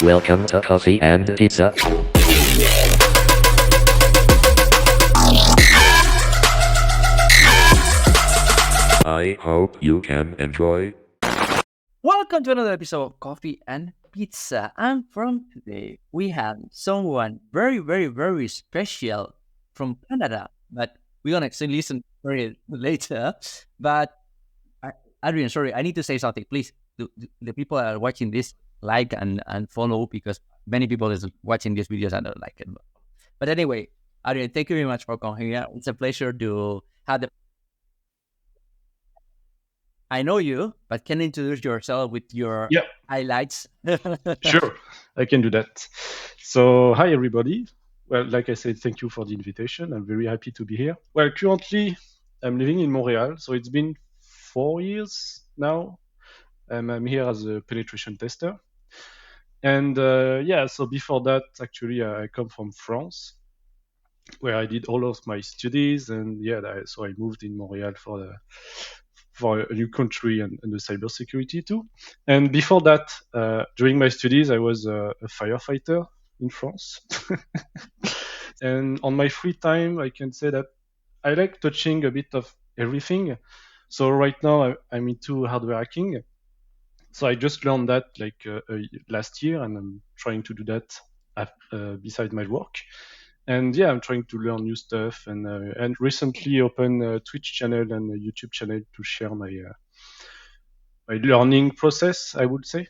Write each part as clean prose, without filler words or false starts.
Welcome to Coffee and Pizza. I hope you can enjoy. Welcome to another episode of Coffee and Pizza. And from today, we have someone very, very, very special from Canada. But we're going to listen for it later. But Adrien, sorry, I need to say something. Please, the people that are watching this, like and follow because many people is watching these videos and don't like it. But anyway, Adrien, thank you very much for coming here. It's a pleasure to have the I know you, but can you introduce yourself with your Yeah, highlights? sure. I can do that. So, hi, everybody. Well, like I said, thank you for the invitation. I'm very happy to be here. Well, currently, I'm living in Montreal. So, it's been 4 years now. I'm here as a penetration tester. And yeah, so before that, actually, I come from France, where I did all of my studies. And yeah, so I moved in Montreal for a new country and the cybersecurity too. And before that, during my studies, I was a firefighter in France. And on my free time, I can say that I like touching a bit of everything. So right now, I'm into hardware hacking. So I just learned that last year, and I'm trying to do that beside my work. And yeah, I'm trying to learn new stuff, and recently opened a Twitch channel and a YouTube channel to share my learning process, I would say,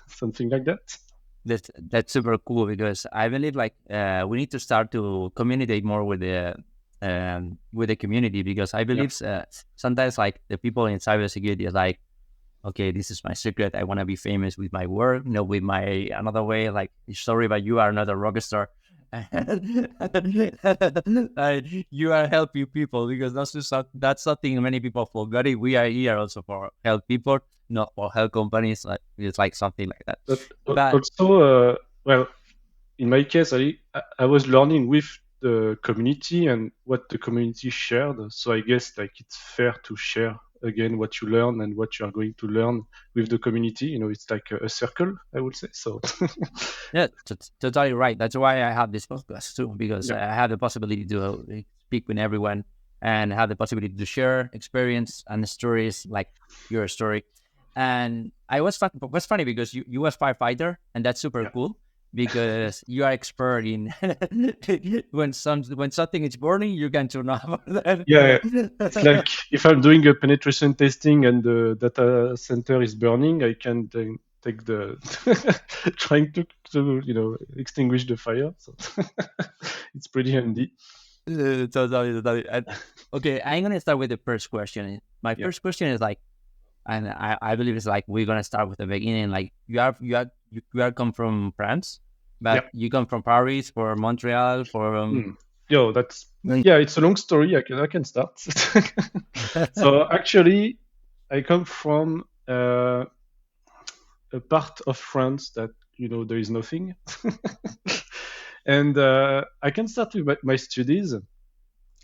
something like that. That's super cool because I believe we need to start to communicate more with the community because I believe sometimes like the people in cybersecurity are like, okay, this is my secret. I want to be famous with my work, with my another way. Like, sorry, but you are not a rock star. You are helping people because that's something many people forgot. We are here also for help people, not for help companies. Like it's like something like that. But Also, well, in my case, I was learning with the community and what the community shared. So I guess like it's fair to share again what you learn and what you are going to learn with the community. It's like a circle, I would say. So yeah, totally right. That's why I have this podcast too, because yeah, I have the possibility to speak with everyone and have the possibility to share experience and stories like your story. And what's funny because you was firefighter, and that's super yeah. cool because you are expert in when something is burning, you can turn off. Yeah, it's like if I'm doing a penetration testing and the data center is burning, I can then take the trying to extinguish the fire. So it's pretty handy. Totally. Okay, I'm gonna start with the first question. My Yeah. first question is like, and I believe it's like we're gonna start with the beginning. Like you are come from France, Yeah. but you come from Paris, for Montreal, for Mm. Yo, yeah, it's a long story. I can start. So actually, I come from a part of France that there is nothing, and I can start with my studies.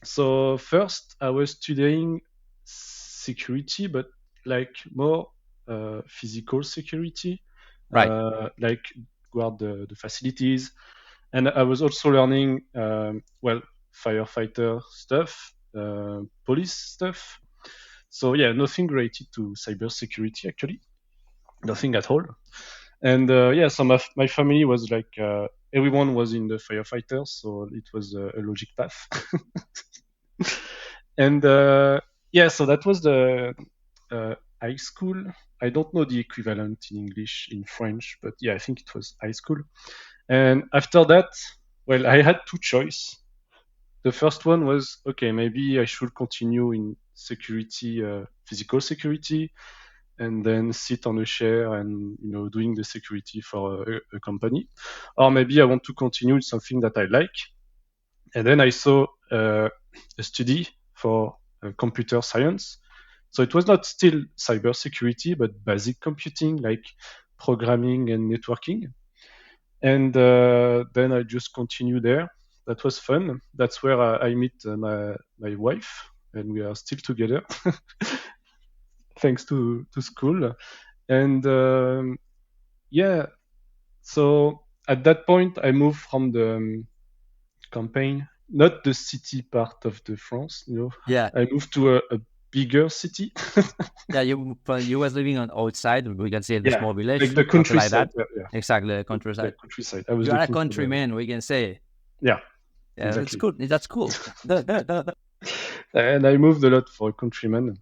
So first, I was studying security, but like more physical security, right. like guard the facilities, and I was also learning well, firefighter stuff, police stuff. So yeah, nothing related to cybersecurity actually, nothing at all. And yeah, so my family was like everyone was in the firefighters, so it was a logic path. And yeah, so that was the high school. I don't know the equivalent in English in French, but yeah, I think it was high school. And after that, well, I had two choices. The first one was, okay, maybe I should continue in security, physical security, and then sit on a chair and doing the security for a company, or maybe I want to continue with something that I like. And then I saw a study for computer science. So it was not still cybersecurity, but basic computing like programming and networking. And then I just continue there. That was fun. That's where I meet my wife, and we are still together, thanks to school. And yeah, So at that point, I moved from the campaign, not the city part of the France. Yeah. I moved to a bigger city. Yeah, you was living on outside. We can say the Yeah, small like village, the something like countryside. that. Yeah, yeah, Exactly, the the countryside. countryside. I was You are a looking for the. countryman. We can say. Yeah, Yeah, that's exactly. cool. That's cool. And I moved a lot for a countryman.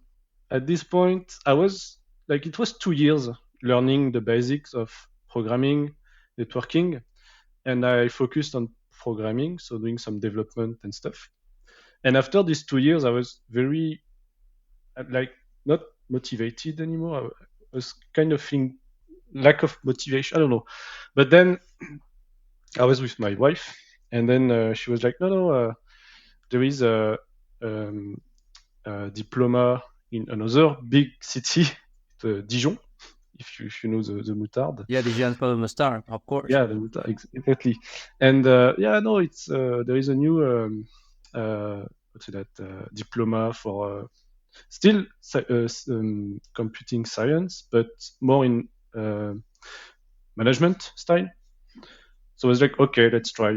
At this point, I was like, it was 2 years learning the basics of programming, networking, and I focused on programming, so doing some development and stuff. And after these 2 years, I was very like not motivated anymore. I was kind of feeling lack of motivation. I don't know. But then I was with my wife, and then she was like, "No, no, there is um, a diploma in another big city, Dijon, if you know the moutarde." Yeah, the Jean Paul Star, of course. Yeah, the moutarde, exactly. And yeah, no, it's there is a new what's that diploma for still computing science, but more in management style. So I was like, okay, let's try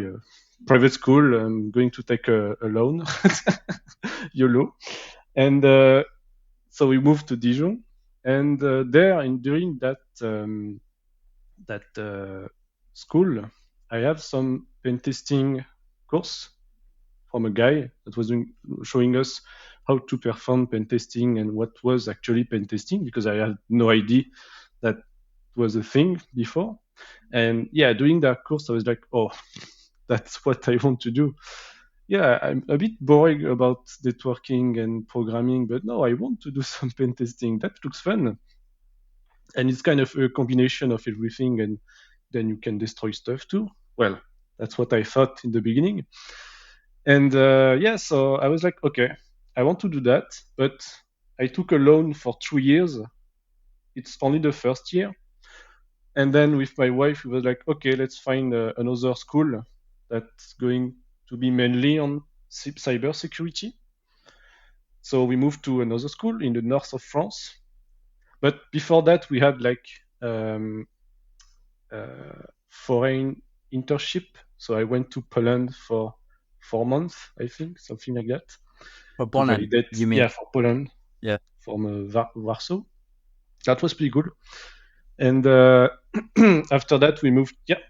private school. I'm going to take a loan, YOLO. And so we moved to Dijon, and there, during that school, I have some pen testing course from a guy that was showing us how to perform pen testing and what was actually pen testing, because I had no idea that was a thing before. And yeah, doing that course, I was like, oh, that's what I want to do. Yeah, I'm a bit boring about networking and programming, but no, I want to do some pen testing. That looks fun. And it's kind of a combination of everything, and then you can destroy stuff too. Well, that's what I thought in the beginning. And yeah, so I was like, okay, I want to do that, but I took a loan for 2 years. It's only the first year. And then with my wife, we was like, okay, let's find another school that's going to be mainly on cyber security. So we moved to another school in the north of France. But before that, we had like foreign internship. So I went to Poland for 4 months, I think, something like that, For to Poland, validate. you mean? Yeah, for Poland, Yeah. from Warsaw. That was pretty good. And after that, we moved. Yeah,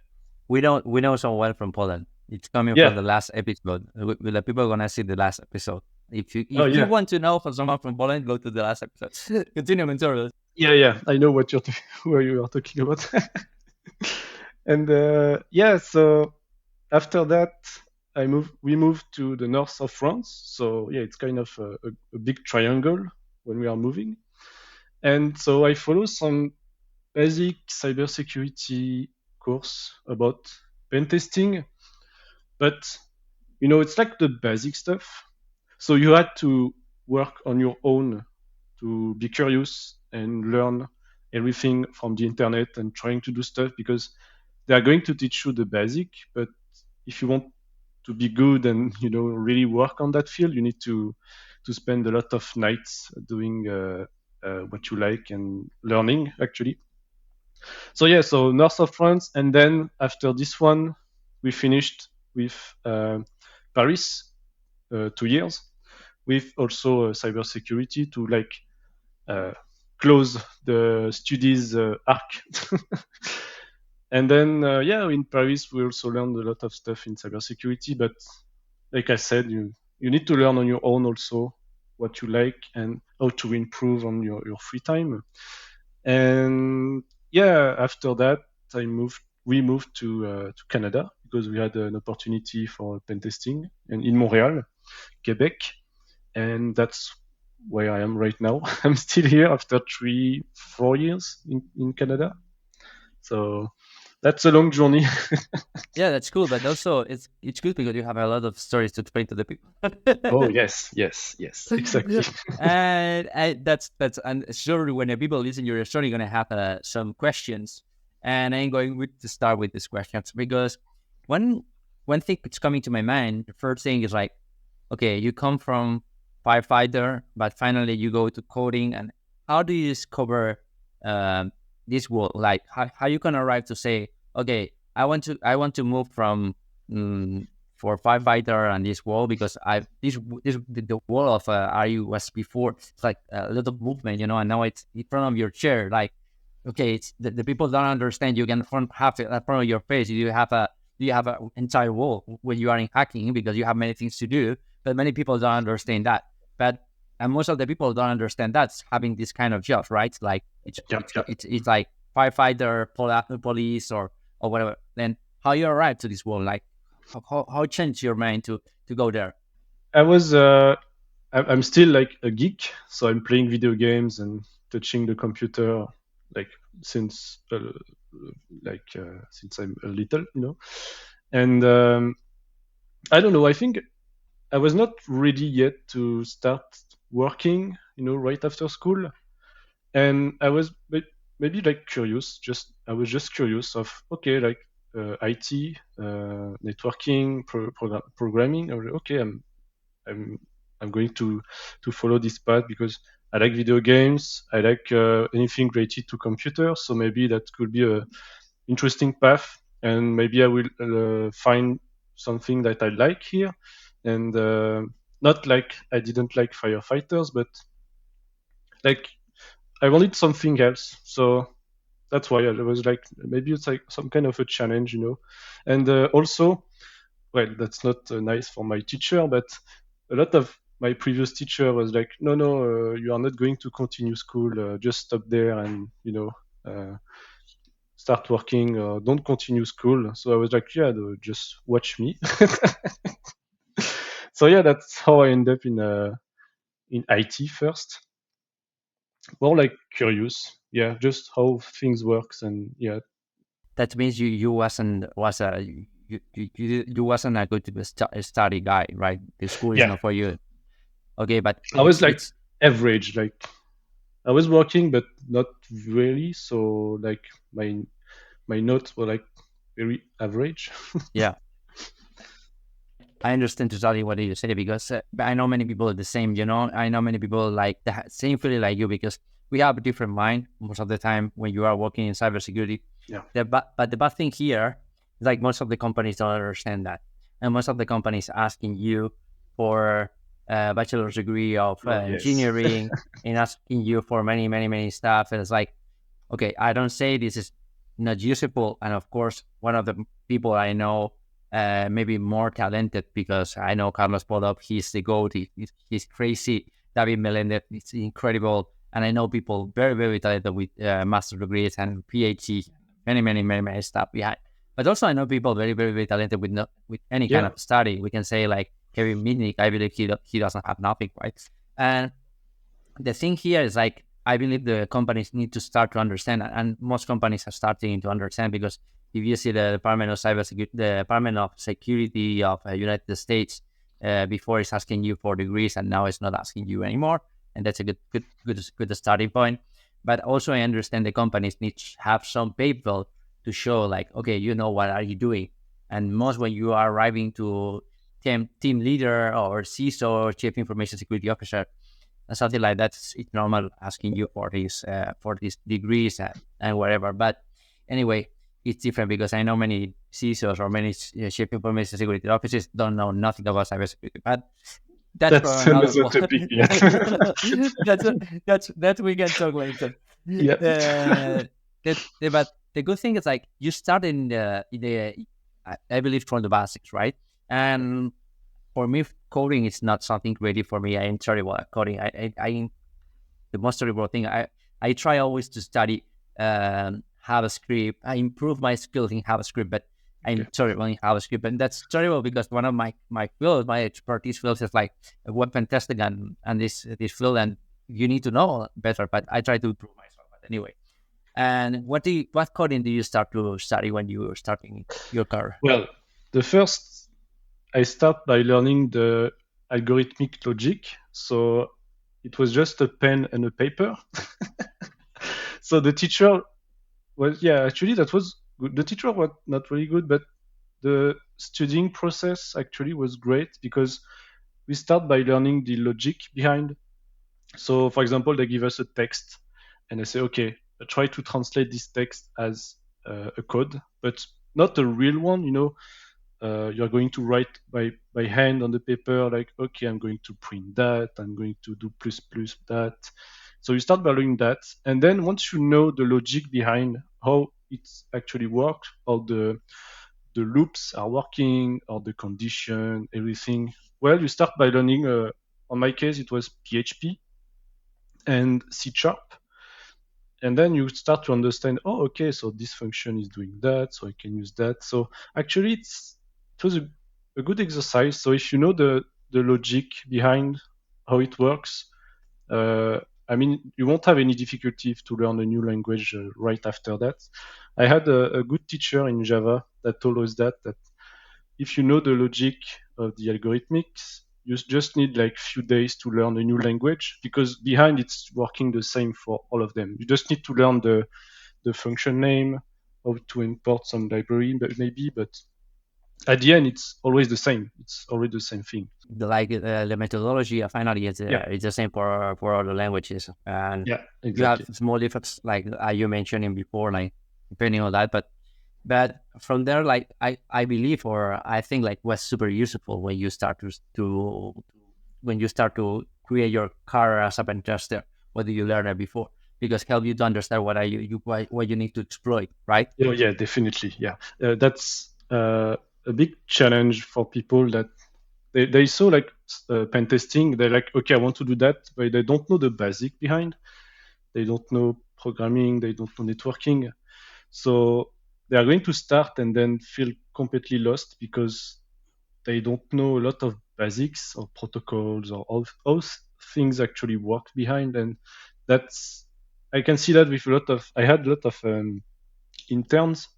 We know someone from Poland. It's coming from yeah. the last episode. The people are gonna see the last episode. If you Oh yeah, want to know from someone from Poland, go to the last episode. Continue, Mentor. yeah, yeah. I know what who you are talking about. And yeah, so after that, we moved to the north of France. So yeah, it's kind of a big triangle when we are moving. And so I follow some basic cybersecurity course about pen testing, but it's like the basic stuff. So you had to work on your own to be curious and learn everything from the internet and trying to do stuff, because they are going to teach you the basic, but if you want to be good and really work on that field, you need to spend a lot of nights doing what you like and learning actually. So yeah, so north of France, and then after this one, we finished with Paris, 2 years, with also cybersecurity to like close the studies arc. And then yeah, in Paris we also learned a lot of stuff in cybersecurity, but like I said, you need to learn on your own also what you like and how to improve on your free time. And yeah, after that, we moved to Canada because we had an opportunity for pen testing and in Montreal, Quebec, and that's where I am right now. I'm still here after 4 years in Canada. So that's a long journey. Yeah, that's cool. But also, it's good because you have a lot of stories to explain to the people. Oh yes, yes, yes, exactly. And that's and sure when the people listen to your story, you're gonna have some questions, and I'm going to start with these questions because one thing that's coming to my mind, the first thing is like, okay, you come from firefighter, but finally you go to coding, and how do you discover this world? Like how you can arrive to say, okay, I want to move from mm, for firefighter and this wall because I this the wall of RU was before it's like a little movement, and now it's in front of your chair. Like, okay, it's the people don't understand. You can have it in front of your face. You have a entire wall when you are in hacking because you have many things to do, but many people don't understand that. But and most of the people don't understand that's having this kind of job, right? Like it's Yeah, it's yeah. it's like firefighter, police, or whatever. Then how you arrived to this world? Like how changed your mind to go there? I was I'm still like a geek, so I'm playing video games and touching the computer like since since I'm a little, And I don't know. I think I was not ready yet to start working, right after school, and I was maybe like curious. Just I was just curious of okay, like IT, networking, programming. I was like, okay, I'm I'm going to follow this path because I like video games. I like anything related to computers. So maybe that could be a interesting path, and maybe I will find something that I like here, and not like I didn't like firefighters, but like I wanted something else. So that's why I was like maybe it's like some kind of a challenge, and also well, that's not nice for my teacher, but a lot of my previous teacher was like, no, no, you are not going to continue school. Just stop there and uh, start working. Don't continue school. So I was like, yeah, just watch me. So yeah, that's how I end up in IT first. More like curious, yeah, just how things works and yeah. That means you wasn't was a you wasn't a good study guy, right? The school is Yeah, not for you. Okay, but I was like it's average, like I was working, but not really. So like my notes were like very average. yeah. I understand totally what you say because but I know many people are the same. I know many people like the same feeling like you because we have a different mind most of the time when you are working in cybersecurity. Yeah. But the bad thing here is like most of the companies don't understand that, and most of the companies asking you for a bachelor's degree of Oh yes. engineering and asking you for many many many stuff, and it's like, okay, I don't say this is not useful. And of course, one of the people I know, maybe more talented because I know Carlos Podop, he's the GOAT, he's crazy. David Melendez, it's incredible. And I know people very, very talented with master degrees and PhD, many, many, many, many stuff behind. But also, I know people very, very, very talented with any kind Yeah. of study. We can say like Kevin Mitnick, I believe he doesn't have nothing, right? And the thing here is like I believe the companies need to start to understand, and most companies are starting to understand because if you see the Department of Cybersecurity, the Department of Security of United States, before it's asking you for degrees, and now it's not asking you anymore, and that's a good starting point. But also, I understand the companies need to have some paper to show, like, okay, what are you doing, and most when you are arriving to team leader or CISO or Chief Information Security Officer and something like that, it's normal asking you for these degrees and whatever. But anyway, it's different because I know many CISOs or many chief information security officers don't know nothing about cybersecurity. But that's for That's another another one. topic. Yeah. That's we can talk later. Yeah. But the good thing is like you start in the I believe from the basics, right? And for me, coding is not something ready for me. I am terrible at coding. I the most terrible thing. I try always to study JavaScript. I improve my skills in JavaScript, but I'm Okay. terrible in JavaScript, and that's terrible because one of my fields, my expertise fields, is like weapon testing and this field, and you need to know better. But I try to improve myself. But anyway, and what coding do you start to study when you were starting your career? Well, the first I start by learning the algorithmic logic. So it was just a pen and a paper. So the teacher was yeah, actually that was good. The teacher was not really good, but the studying process actually was great because we start by learning the logic behind. So, for example, they give us a text and they say, okay, try to translate this text as a code, but not a real one. You're going to write by hand on the paper, like, okay, I'm going to print that, I'm going to do plus plus that. So you start by doing that, and then once you know the logic behind how it actually works, how the loops are working, or the condition, everything, well, you start by learning. On my case, it was PHP and C sharp, and then you start to understand, oh, okay, so this function is doing that, so I can use that. So actually it was a good exercise. So if you know the logic behind how it works, uh, I mean, you won't have any difficulty to learn a new language right after that. I had a good teacher in Java that told us that if you know the logic of the algorithmics, you just need like few days to learn a new language, because behind it's working the same for all of them. You just need to learn the function name, how to import some library, but maybe, but at the end it's always the same. It's always the same thing. The methodology, finally, Yeah, it's the same for all the languages, and yeah, you have exactly. small differences, like you mentioned before, like depending on that. But from there, like I believe, or I think, like, was super useful when you start to when you start to create your career as a pen tester. What do you learn it before? Because help you to understand what are what you need to exploit, right? Oh, yeah, definitely. Yeah, that's a big challenge for people that they saw like pen testing. They're like, okay, I want to do that, but they don't know the basic behind. They don't know programming. They don't know networking. So they are going to start and then feel completely lost because they don't know a lot of basics or protocols or how things actually work behind. And that's, I can see that with a lot of, I had a lot of interns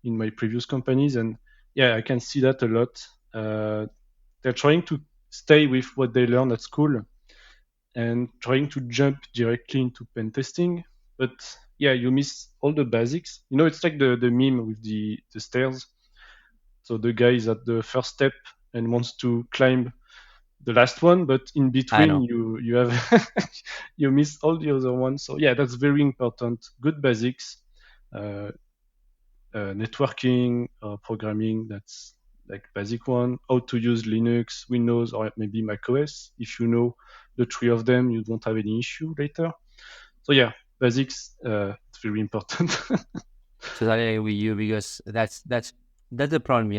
in my previous companies, and yeah, I can see that a lot. They're trying to stay with what they learn at school and trying to jump directly into pen testing. But yeah, you miss all the basics. It's like the meme with the stairs. So the guy is at the first step and wants to climb the last one, but in I between know. you have you miss all the other ones. So yeah, that's very important. Good basics, uh, networking, programming. That's like basic one. How to use Linux, Windows, or maybe Mac OS. If you know the three of them, you won't have any issue later. So yeah, basics. It's very important. Totally with you, because that's the problem.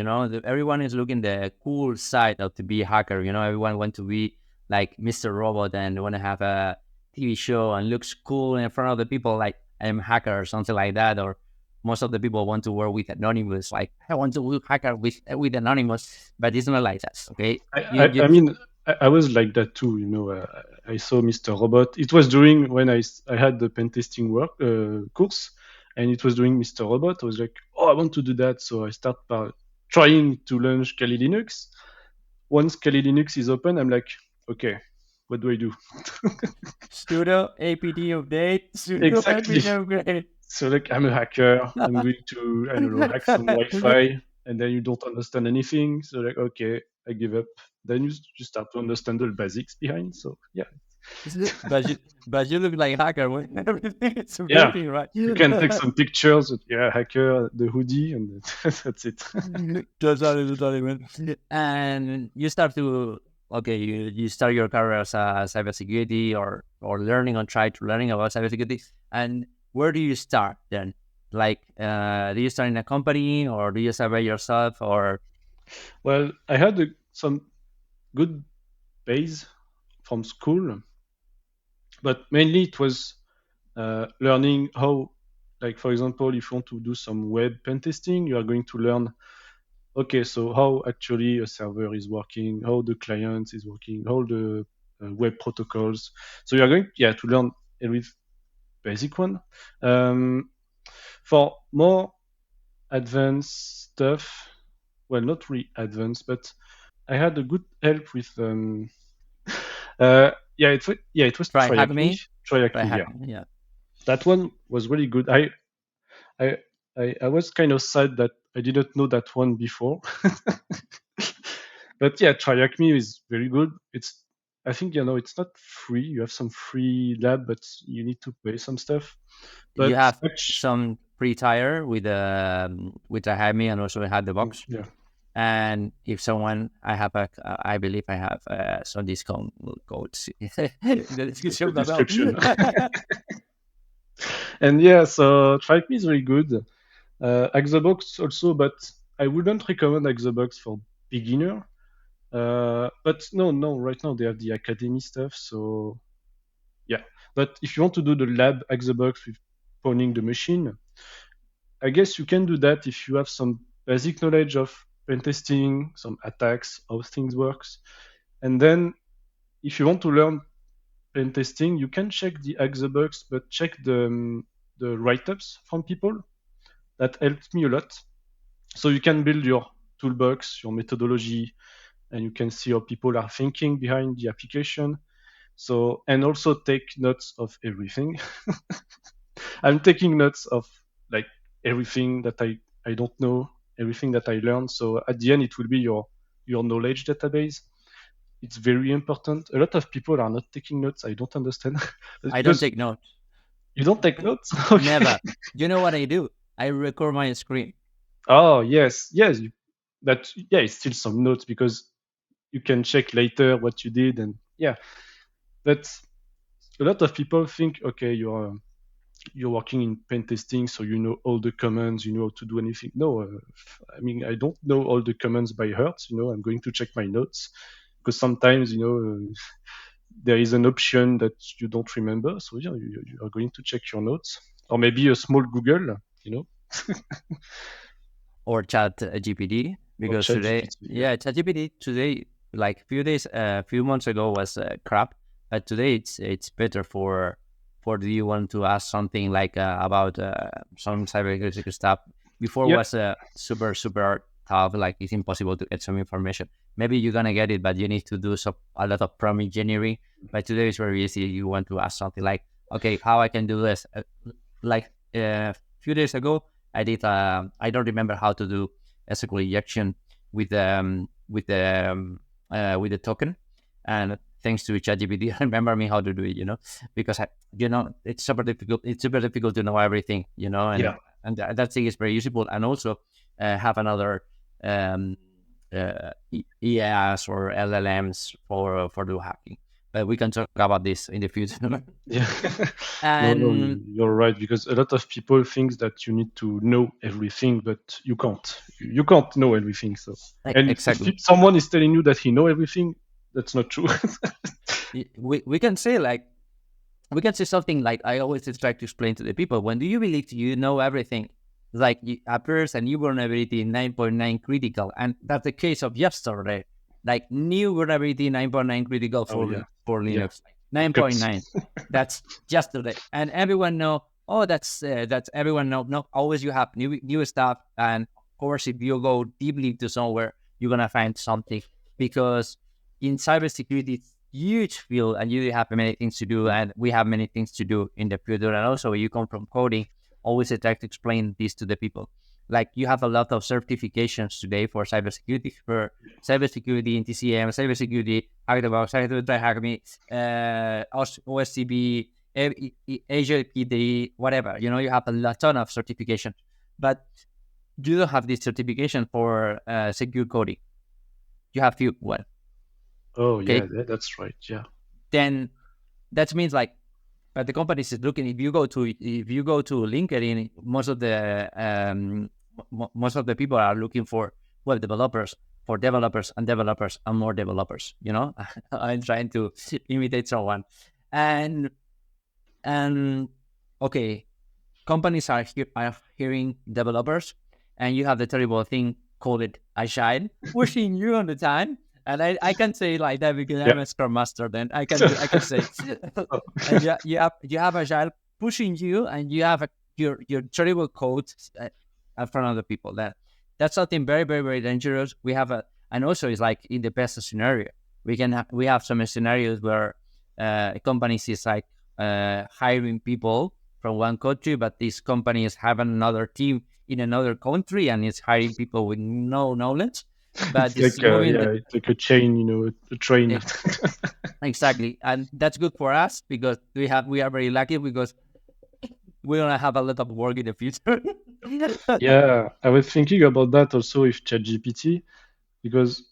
Everyone is looking the cool side of to be a hacker. Everyone want to be like Mr. Robot and want to have a TV show and looks cool in front of the people, like I'm a hacker or something like that. Or most of the people want to work with Anonymous, like I want to work hacker with Anonymous, but it's not like that. Okay, I, you I, you I mean, I was like that too. I saw Mr. Robot. It was during when I had the pen testing work course, and it was doing Mr. Robot. I was like, oh, I want to do that. So I start by trying to launch Kali Linux. Once Kali Linux is open, I'm like, okay, what do I do? sudo apt update, sudo apt Exactly. upgrade. So like, I'm a hacker. I'm going to, I don't know, hack some Wi-Fi, and then you don't understand anything. So like, okay, I give up. Then you start to understand the basics behind. So yeah, But you look like hacker when everything is yeah. working, right? You can take some pictures. Yeah, hacker, the hoodie, and that's it. Totally, man. And you start to, okay, you start your career as a cybersecurity, or learning, or try to learning about cybersecurity. And where do you start then? Like, do you start in a company, or do you start by yourself, or Well, I had some good base from school, but mainly it was learning how, like for example, if you want to do some web pen testing, you are going to learn, okay, so how actually a server is working, how the client is working, how the web protocols. So you are going, yeah, to learn every basic one. Um, for more advanced stuff, well, not really advanced, but I had a good help with. Yeah, it was try Try hack Me. me? Try Try Me, hack yeah. me, yeah. That one was really good. I, I was kind of sad that I didn't know that one before. But yeah, Try Me is very good. It's, I think, it's not free. You have some free lab, but you need to pay some stuff. You But have actually, some free tire with a Jaime, and also I had the box. Yeah. And if someone, I believe I have some discount codes in the description below. Description. And yeah, so TriPe is very good. Xbox also, but I wouldn't recommend Xbox for beginner. But no, right now they have the academy stuff. So yeah, but if you want to do the lab Xbox with pawning the machine, I guess you can do that if you have some basic knowledge of pen testing, some attacks, how things works. And then if you want to learn pen testing, you can check the Xbox, but check the write-ups from people. That helped me a lot. So you can build your toolbox, your methodology, and you can see how people are thinking behind the application. So, and also take notes of everything. I'm taking notes of like everything that I don't know, everything that I learned. So at the end, it will be your knowledge database. It's very important. A lot of people are not taking notes. I don't understand. I don't take notes. You don't take notes? Okay. Never. You know what I do? I record my screen. Oh yes. But yeah, it's still some notes because you can check later what you did, and yeah. But a lot of people think, okay, you're working in pen testing, so you know all the commands, you know how to do anything. No, I mean, I don't know all the commands by heart. I'm going to check my notes because sometimes, there is an option that you don't remember. So yeah, you are going to check your notes, or maybe a small Google, Or Chat GPT, because today, ChatGPT, yeah. Chat GPT today, like few months ago was crap, but today it's better for do you want to ask something like about some cybersecurity stuff. Before Yeah. was super tough, like it's impossible to get some information. Maybe you're gonna get it, but you need to do a lot of prompt engineering. But today it's very easy. You want to ask something like, okay, how I can do this? A few days ago, I did. I don't remember how to do SQL injection with the token, and thanks to ChatGPT, remember me how to do it. Because it's super difficult. It's super difficult to know everything. And Yeah. and that thing is very useful. And also have another EAS or LLMs for do hacking. But we can talk about this in the future. Yeah. And No, you're right, because a lot of people think that you need to know everything, but you can't. You can't know everything. So, and exactly. if someone is telling you that he know everything, that's not true. we can say something like, I always try to explain to the people, when do you believe you know everything? Like appears a new vulnerability 9.9 critical, and that's the case of yesterday. Like new vulnerability 9.9 critical for Linux. 9.9. That's yesterday, and everyone know. Oh, that's everyone know. No, always you have new stuff, and of course, if you go deeply to somewhere, you're gonna find something, because in cybersecurity, it's huge field, and you have many things to do, and we have many things to do in the future. And also, you come from coding. Always I try to explain this to the people. Like you have a lot of certifications today for cybersecurity, in TCM, cybersecurity, Hackbox, HackMe, OSCP, Azure PD, whatever. You have a ton of certifications, but you don't have this certification for secure coding. You have few one. Oh, okay? Yeah, that's right. Yeah. Then that means but the company is looking. If you go to LinkedIn, most of the people are looking for web developers, and more developers. I'm trying to imitate someone, and okay, companies are hiring developers, and you have the terrible thing called it agile, pushing you on the time. And I can say like that because I'm a Scrum Master. Then I can say, and you have agile pushing you, and you have your terrible code in front of the people. That's something very, very, very dangerous. We have and also it's like in the best scenario, we have some scenarios where companies is like hiring people from one country, but these companies have another team in another country, and it's hiring people with no knowledge. But it's like a chain, a train. Exactly, and that's good for us because we are very lucky, because we're gonna have a lot of work in the future. Yeah, I was thinking about that also with ChatGPT because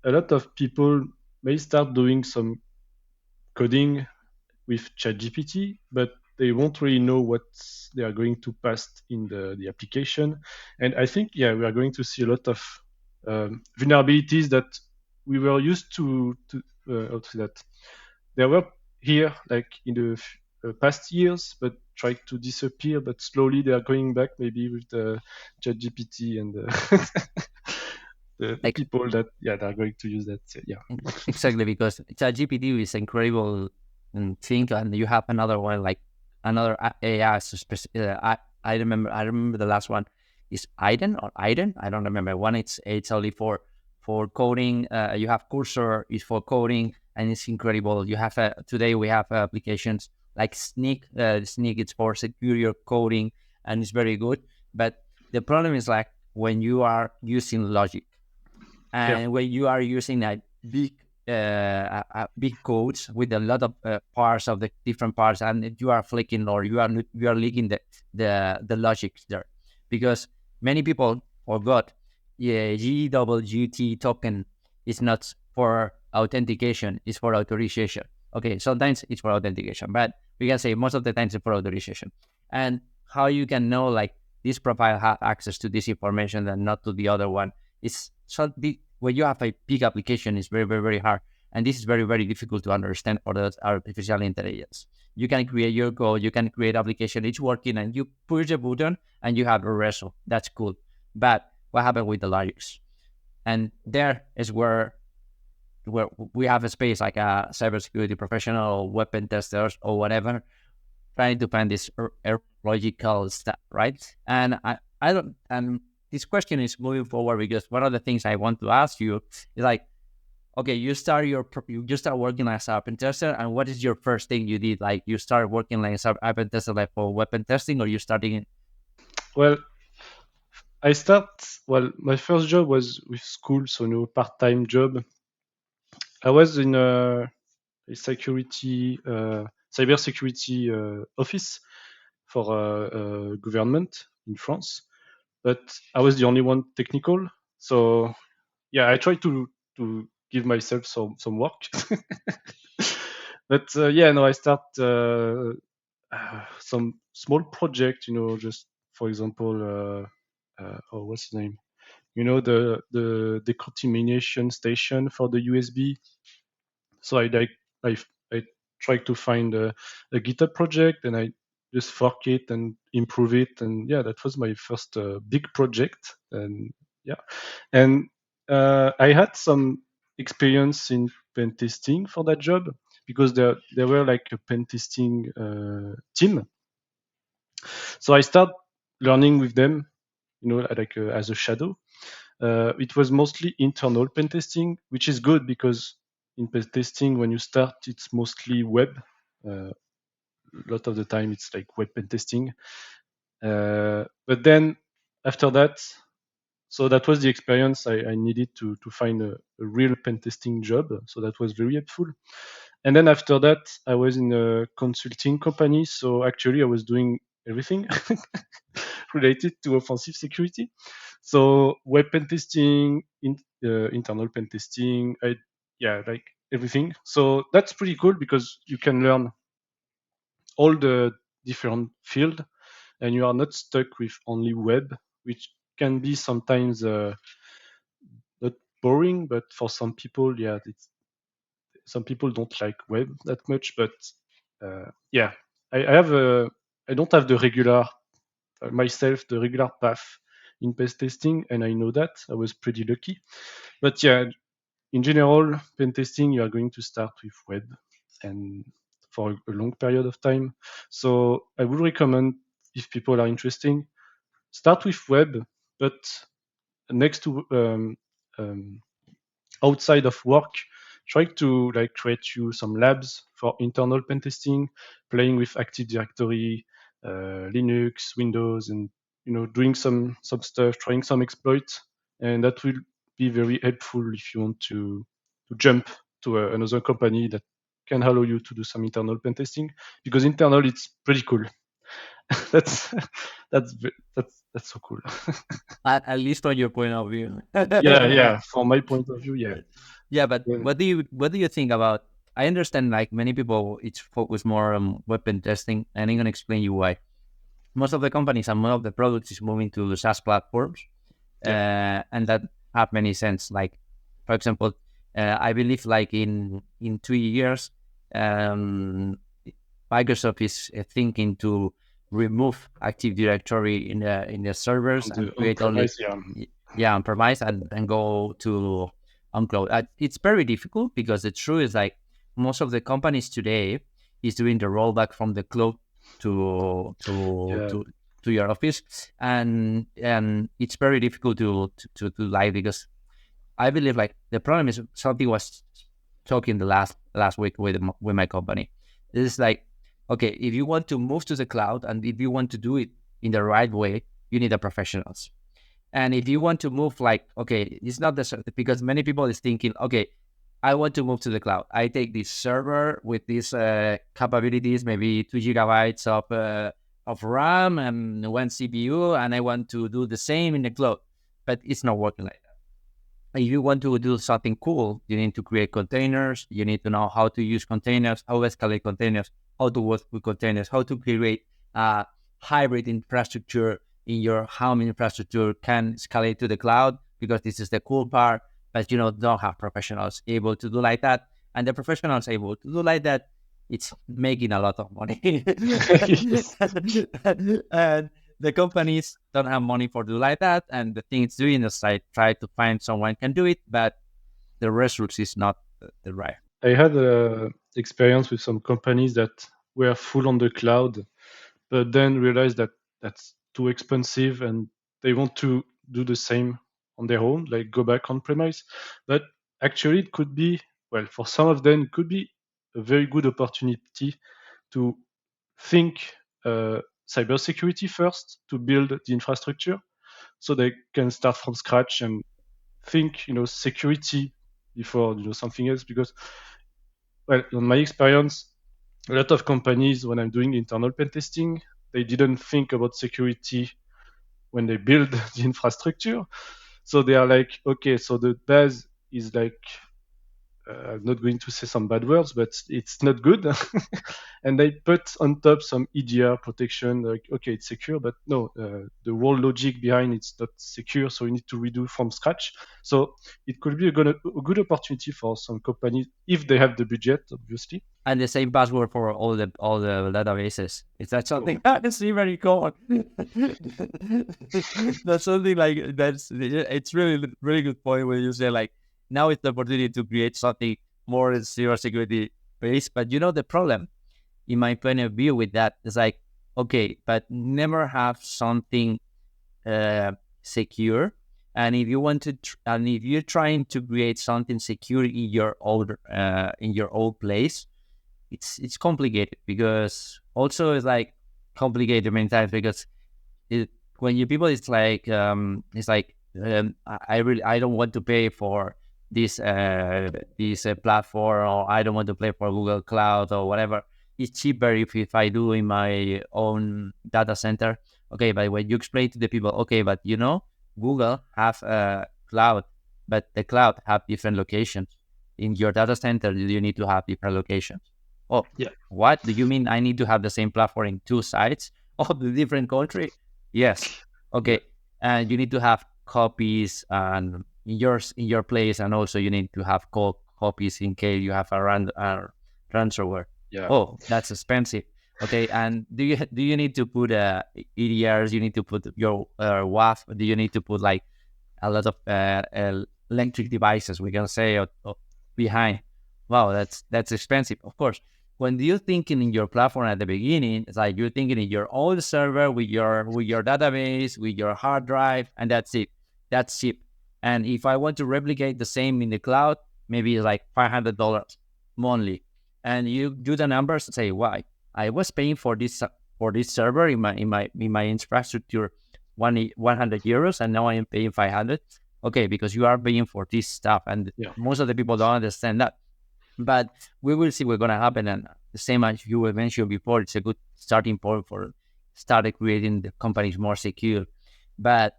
a lot of people may start doing some coding with ChatGPT, but they won't really know what they are going to pass in the application. And I think, yeah, we are going to see a lot of vulnerabilities that we were used to how to say that they were here like in the past years, but tried to disappear. But slowly they are going back, maybe with the ChatGPT and the Like people that yeah they are going to use that. Yeah, exactly, because ChatGPT is incredible thing, and you have another one like another AI. I remember the last one is Iden. I don't remember. One it's only for coding. You have Cursor is for coding, and it's incredible. You have today we have applications like Sneak. Sneak it's for secure coding, and it's very good. But the problem is like when you are using logic yeah, and when you are using a big codes with a lot of parts of the different parts, and you are flicking or you are leaking the logic there, because many people forgot, yeah, GWT token is not for authentication, it's for authorization. Okay, sometimes it's for authentication, but we can say most of the times it's for authorization. And how you can know like this profile have access to this information and not to the other one, it's so when you have a big application, it's very, very, very hard. And this is very, very difficult to understand for the artificial intelligence. You can create your code, you can create application, it's working, and you push the button and you have a result. That's cool. But what happened with the logics? And there is where we have a space like a cybersecurity professional or weapon testers or whatever, trying to find this logical stuff, right? And I don't, and this question is moving forward because one of the things I want to ask you is like, okay, you start working as a pen tester, and what is your first thing you did? Like you start working like as a pen tester, like for weapon testing, or you starting? well, I start well. My first job was with school, so no part-time job. I was in a security, cybersecurity office for a government in France, but I was the only one technical. So yeah, I tried to give myself some work, but yeah, no, I start some small project. Just for example, oh, what's his name? The decontamination station for the USB. So I try to find a GitHub project and I just fork it and improve it. And yeah, that was my first big project. And yeah, and I had some experience in pen testing for that job because there were like a pen testing team. So I start learning with them, like as a shadow. It was mostly internal pen testing, which is good because in pen testing, when you start, it's mostly web. A lot of the time, it's like web pen testing. But then after that, so that was the experience I needed to find a real pen testing job. So that was very helpful. And then after that, I was in a consulting company. So actually, I was doing everything related to offensive security. So web pen testing, internal pen testing, yeah, like everything. So that's pretty cool because you can learn all the different field, and you are not stuck with only web, which can be sometimes not boring, but for some people, yeah, some people don't like web that much. But yeah, I have I don't have the regular myself the regular path in pen testing, and I know that I was pretty lucky. But yeah, in general, pen testing you are going to start with web and for a long period of time. So I would recommend if people are interested, start with web, but next to outside of work, try to like create you some labs for internal pen testing, playing with Active Directory, Linux, Windows, and doing some stuff, trying some exploits, and that will be very helpful if you want to jump to another company that can allow you to do some internal pen testing because internal it's pretty cool. that's that's so cool. At least from your point of view. Yeah. From my point of view, yeah. Yeah, but Yeah. what do you think about? I understand like many people it's focused more on weapon testing, and I'm gonna explain you why. Most of the companies and most of the products is moving to the SaaS platforms, Yeah. and that have many sense. Like, for example, I believe like in 2 years, um, Microsoft is thinking to remove Active Directory in the servers On and the on create only premise, yeah. on premise and go to on cloud. It's very difficult because the truth is like most of the companies today is doing the rollback from the cloud to to Yeah. to to your office, and it's very difficult to live because I believe like the problem is something was talking the last week with my company. It's like, okay, if you want to move to the cloud and if you want to do it in the right way, you need a professionals. And if you want to move, like, okay, it's not the because many people is thinking, okay, I want to move to the cloud. I take this server with these capabilities, maybe 2 gigabytes of RAM and one CPU, and I want to do the same in the cloud. But it's not working like if you want to do something cool, you need to create containers. You need to know how to use containers, how to escalate containers, how to work with containers, how to create a hybrid infrastructure in your home infrastructure can escalate to the cloud because this is the cool part. But don't have professionals able to do like that, and the professionals able to do like that, it's making a lot of money. Yes. And the companies don't have money for do like that, and the thing it's doing is like try to find someone can do it, but the resource is not the right. I had experience with some companies that were full on the cloud, but then realized that that's too expensive and they want to do the same on their own, like go back on premise. But actually, it could be, well, for some of them, it could be a very good opportunity to think cybersecurity first to build the infrastructure so they can start from scratch and think, security before, something else. Because, well, in my experience, a lot of companies, when I'm doing internal pen testing, they didn't think about security when they build the infrastructure. So they are like, okay, so the base is like, I'm not going to say some bad words, but it's not good. And they put on top some EDR protection, like, okay, it's secure, but no, the whole logic behind it's not secure, so you need to redo from scratch. So it could be a good opportunity for some companies if they have the budget, obviously. And the same password for all the databases. Is that something that is very common? That's something like that's it's really really good point when you say like now it's the opportunity to create something more cybersecurity based. But the problem in my point of view with that is like, okay, but never have something secure. And if you want to, and if you're trying to create something secure in your old place, it's complicated because also it's like complicated many times because it, when you people it's like I don't want to pay for this platform, or I don't want to pay for Google Cloud or whatever. It's cheaper if I do in my own data center. Okay, but when you explain to the people, okay, but Google have a cloud, but the cloud have different locations. In your data center, you need to have different locations. Oh, Yeah. what do you mean? I need to have the same platform in two sites of the different country? Yes. Yeah. Okay. And you need to have copies and in your place, and also you need to have copies in case you have a ransomware. Yeah. Oh, that's expensive. Okay. And do you need to put EDRs? You need to put your WAF? Do you need to put like a lot of electric devices? We can say behind. Wow, that's expensive. Of course, when you're thinking in your platform at the beginning, it's like you're thinking in your own server with your database, with your hard drive, and that's it. That's cheap. And if I want to replicate the same in the cloud, maybe it's like $500 monthly. And you do the numbers and say, why? I was paying for this server in my infrastructure 100 euros, and now I am paying 500. Okay, because you are paying for this stuff, and Yeah. most of the people don't understand that. But we will see what's going to happen. And the same as you mentioned before, it's a good starting point for started creating the companies more secure. But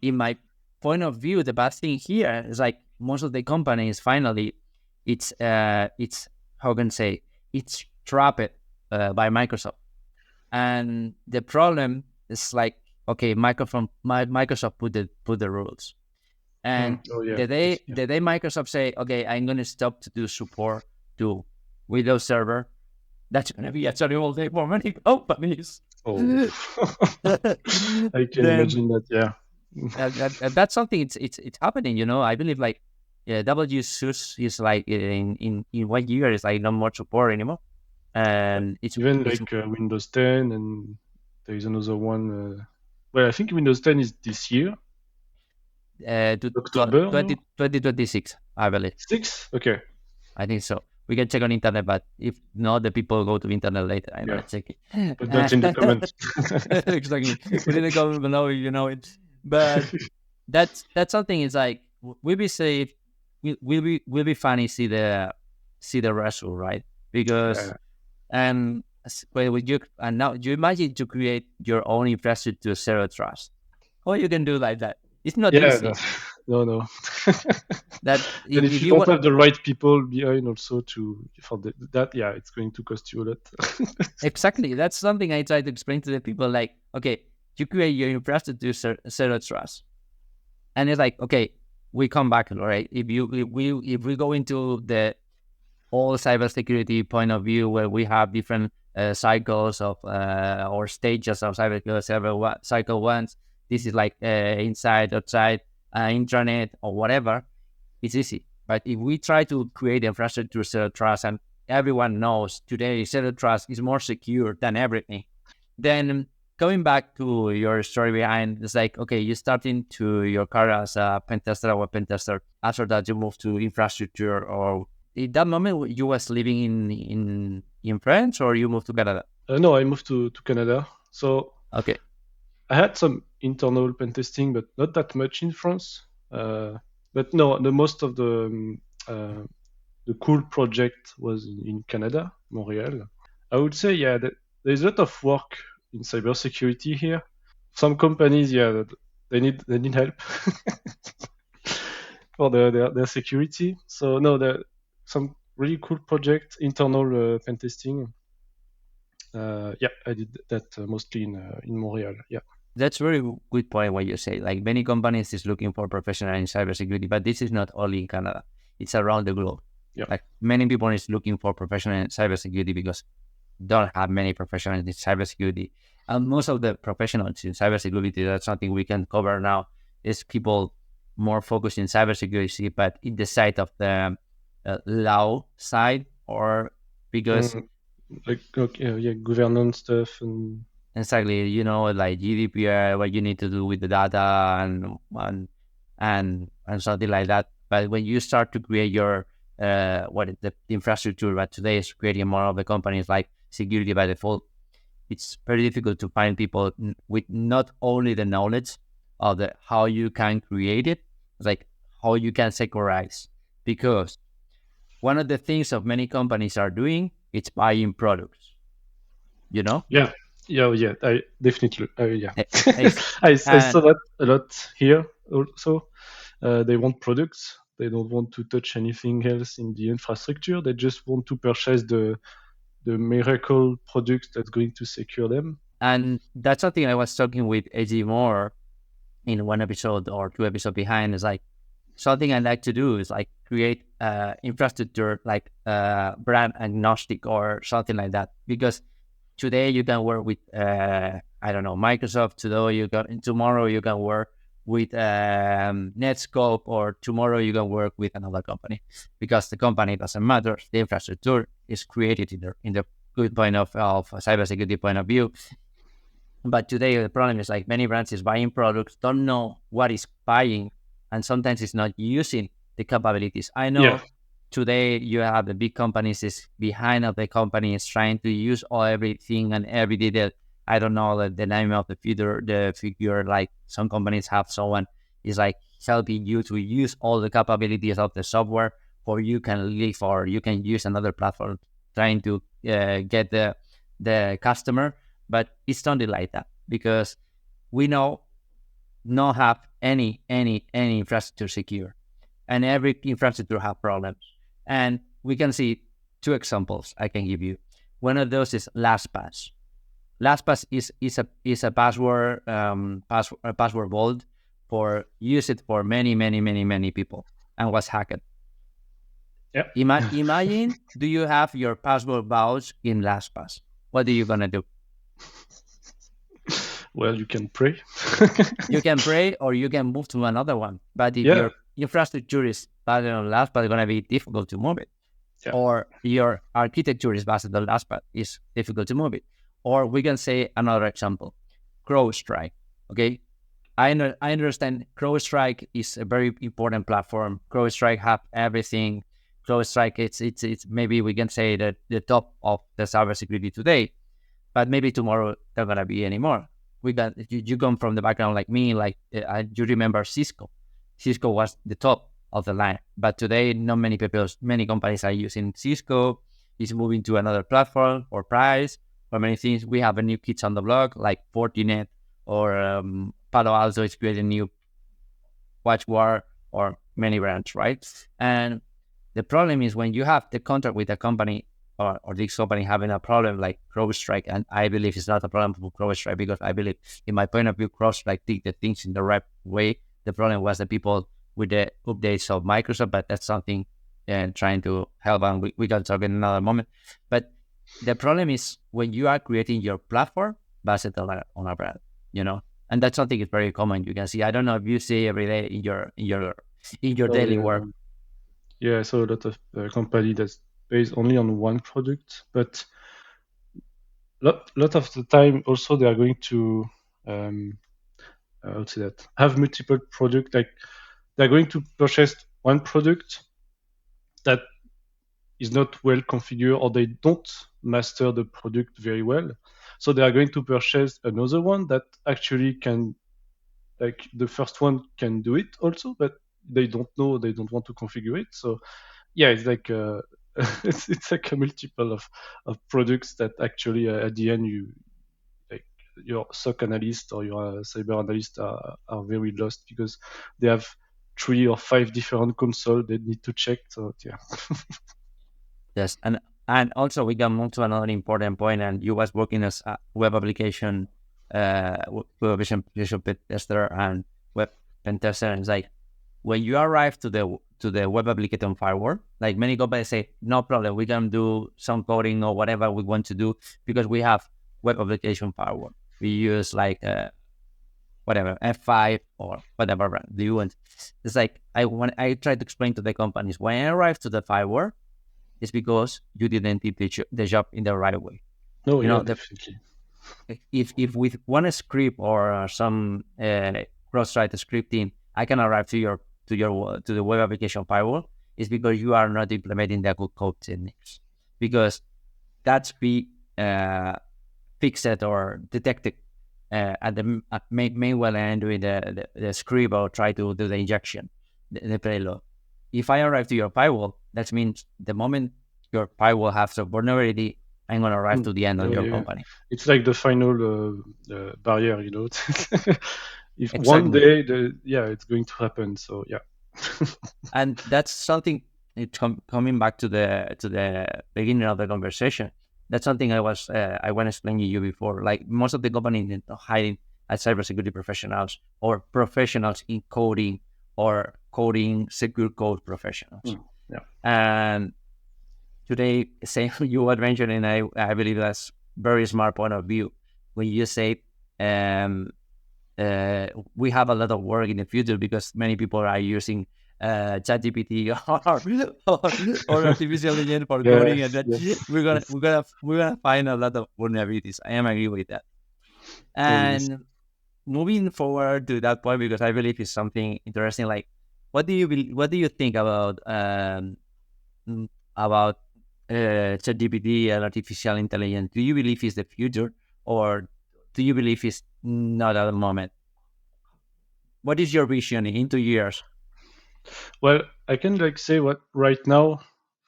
in my point of view, the bad thing here is like most of the companies finally, it's how can I say, it's trapped by Microsoft. And the problem is like, okay, Microsoft put the rules, and Oh yeah. the day Yeah. the day Microsoft say, okay, I'm gonna stop to do support to Windows Server, that's gonna be a terrible day for many companies. Oh, I can Then imagine that. Yeah. that's something it's happening. I believe like WSUS is like in 1 year is like no more support anymore, and Even it's like Windows 10, and there is another one. Well, I think Windows 10 is this year, October, no? 2026, I believe. 6? Okay. I think so. We can check on internet, but if not, the people go to internet later. I'm Yeah. gonna check it. Put that in the comments. Exactly. Put in the comment below if you know it. But that's something. Is like we'll be safe. We'll be funny. See the result, right? Because Yeah. well, with you and now you imagine to create your own infrastructure zero trust. How you can do like that? It's not Yeah. easy. No. That And if if you you don't want. have the right people behind also for that, yeah, it's going to cost you a lot. Exactly. That's something I try to explain to the people. Like, okay, you create your infrastructure zero trust, and it's like, okay, we come back, all right. If we go into the whole cybersecurity point of view, where we have different cycles of or stages of cycle ones. This is like inside, outside, intranet, or whatever. It's easy. But if we try to create infrastructure zero trust, and everyone knows today zero trust is more secure than everything, then going back to your story behind, it's like, okay, you start into your career as a pentester or a pentester. After that, you move to infrastructure, or in that moment, you was living in France, or you moved to Canada? No, I moved to Canada. So Okay. I had some internal pen testing, but not that much in France. But no, the most of the cool project was in Canada, Montreal. I would say, yeah, that there's a lot of work in cybersecurity here. Some companies, yeah, they need help for their security. So no, there some really cool project internal pen testing. Yeah, I did that mostly in Montreal. Yeah. That's a very good point what you say. Like many companies is looking for professional in cybersecurity, but this is not only in Canada. It's around the globe. Yeah. Like many people is looking for professional in cybersecurity because don't have many professionals in cybersecurity. And most of the professionals in cybersecurity, that's something we can cover now, is people more focused in cybersecurity, but in the side of the law side, or because Like okay, yeah, governance stuff and exactly, like GDPR, what you need to do with the data and something like that. But when you start to create your the infrastructure, but today is creating more of the companies like security by default, it's very difficult to find people with not only the knowledge of the how you can create it, like how you can securize. Because one of the things of many companies are doing, it's buying products, you know? yeah, yeah. I definitely, yeah. E- ex- I saw and that a lot here also. They want products. They don't want to touch anything else in the infrastructure. They just want to purchase the miracle product that's going to secure them. and that's something I was talking with AG Moore in one episode or two episodes behind. Is like something I like to do is like create infrastructure like brand agnostic or something like that. Because today you can work with I don't know, Microsoft. Tomorrow you can work with Netscope, or tomorrow you can work with another company, because the company doesn't matter. The infrastructure is created in the good point of cybersecurity point of view. But today the problem is like many brands is buying products, don't know what is buying, and sometimes it's not using the capabilities. I Yeah, know today you have the big companies is behind of the companies trying to use everything and every detail. I don't know the name of the figure. Like some companies have someone is like helping you to use all the capabilities of the software, or you can leave, or you can use another platform trying to get the customer. but it's not like that because we know not have any infrastructure secure, and every infrastructure have problems. And we can see two examples I can give you. One of those is LastPass. LastPass is a password a password vault for use it for many people and was hacked. Yeah. Imagine, do you have your password vault in LastPass? What are you gonna do? Well, you can pray. You can pray or you can move to another one. But if Yeah. your infrastructure is based on LastPass, it's gonna be difficult to move it. Yeah. Or your architecture is based on LastPass, it's difficult to move it. Or we can say another example, CrowdStrike. Okay, I understand CrowdStrike is a very important platform. CrowdStrike have everything. CrowdStrike, it's maybe we can say that the top of the cybersecurity today, but maybe tomorrow they're gonna be anymore. You come from the background like me, like you remember Cisco. Cisco was the top of the line, but today not many people, many companies are using Cisco. Is moving to another platform or price or many things. We have a new kids on the block like Fortinet or Palo Alto is creating new WatchWire or many brands, right? And the problem is when you have the contract with a company or this company having a problem like CrowdStrike, and I believe it's not a problem for CrowdStrike because I believe, in my point of view, CrowdStrike did the things in the right way. The problem was the people with the updates of Microsoft, but that's something trying to help, and we can talk in another moment. But the problem is when you are creating your platform based on a brand, and that's something is very common. You can see. I don't know if you see every day in your Oh, daily yeah. work. Yeah, I saw a lot of company that's based only on one product, but lot of the time also they are going to how to say that, have multiple product. Like they're going to purchase one product that is not well configured or they don't master the product very well. So they are going to purchase another one that actually can, like the first one can do it also, but they don't know, they don't want to configure it. So yeah, it's like it's like a multiple of products that actually at the end you like your SOC analyst or your cyber analyst are very lost because they have 3 or 5 different console they need to check. So yeah. Yes, and also we can move to another important point. And you was working as a web application, web application tester and web pen tester. And it's like when you arrive to the web application firewall, like many companies say, no problem, we can do some coding or whatever we want to do because we have web application firewall. We use like whatever F5 or whatever brand do you want. It's like I try to explain to the companies when I arrive to the firewall, it's because you didn't do the job in the right way. No, You yeah, know, definitely. if with one script or some cross-site scripting, I can arrive to the web application firewall, it's because you are not implementing the good code techniques. Because that's be fixed or detected at the meanwhile I'm doing the script or try to do the injection, the payload. If I arrive to your firewall, that means the moment your firewall has a vulnerability, I'm going to arrive Mm. to the end of Oh, your yeah. company. It's like the final barrier, you know. If one Exactly. day, yeah, it's going to happen. So yeah. And that's something, coming back to the beginning of the conversation. That's something I want to explain to you before. Like most of the companies are hiring as cybersecurity professionals or professionals in coding or coding secure code professionals. Mm, yeah. And today, same you were mentioning, I believe that's very smart point of view when you say um, we have a lot of work in the future because many people are using ChatGPT or artificial intelligence for coding, and Yes, that yes, we're gonna yes. we're gonna we're gonna find a lot of vulnerabilities. I am agree with that. Oh yes. And moving forward to that point, because I believe it's something interesting. Like, what do you think mm, about ChatGPT and artificial intelligence? Do you believe it's the future, or do you believe it's not at the moment? What is your vision in 2 years? Well, I can like say what right now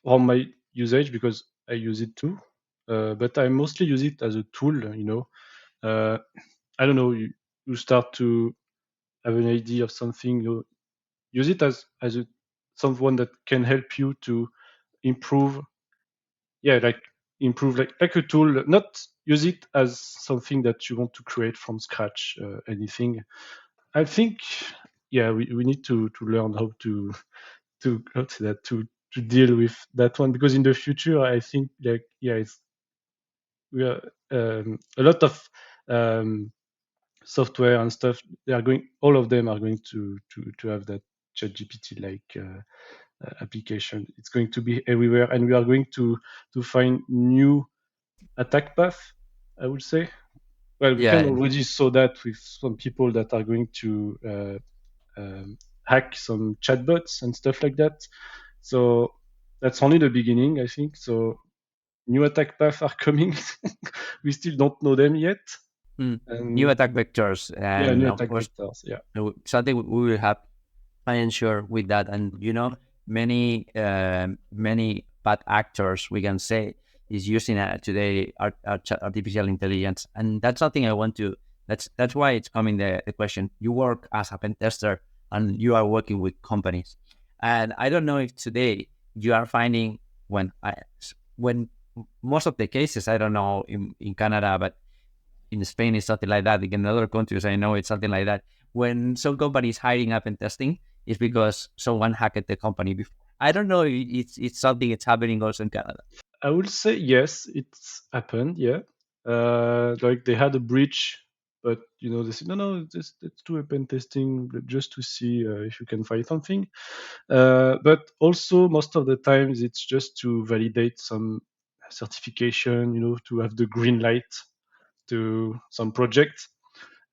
on my usage because I use it too. but I mostly use it as a tool. I don't know. You start to have an idea of something. You use it as someone that can help you to improve. Yeah, like improve like a tool. Not use it as something that you want to create from scratch. Anything. I think. Yeah, we need to learn how to how to say that to deal with that one, because in the future I think like it's we are a lot of um, software and stuff, they are going all of them are going to have that chat gpt like application. It's going to be everywhere, and we are going to find new attack path, I would say. Well, we can Yeah, already saw that with some people that are going to hack some chatbots and stuff like that. So that's only the beginning, I think. So new attack paths are coming. We still don't know them yet. new And attack vectors, yeah, and new of attack course, vectors. Yeah. something we will have. I ensure with that, and many bad actors, we can say, is using today artificial intelligence, and that's something I want to. That's why it's coming the question. You work as a pen tester, and you are working with companies, and I don't know if today you are finding when most of the cases, I don't know in Canada, but in Spain it's something like that. In other countries, I know it's something like that. When some company is hiding up and testing, it's because someone hacked the company before. I don't know. It's something that's happening also in Canada. I would say yes, it's happened. Yeah. Like they had a breach, but they said no, let's do a pen testing just to see if you can find something. But also most of the times it's just to validate some certification, to have the green light to some projects.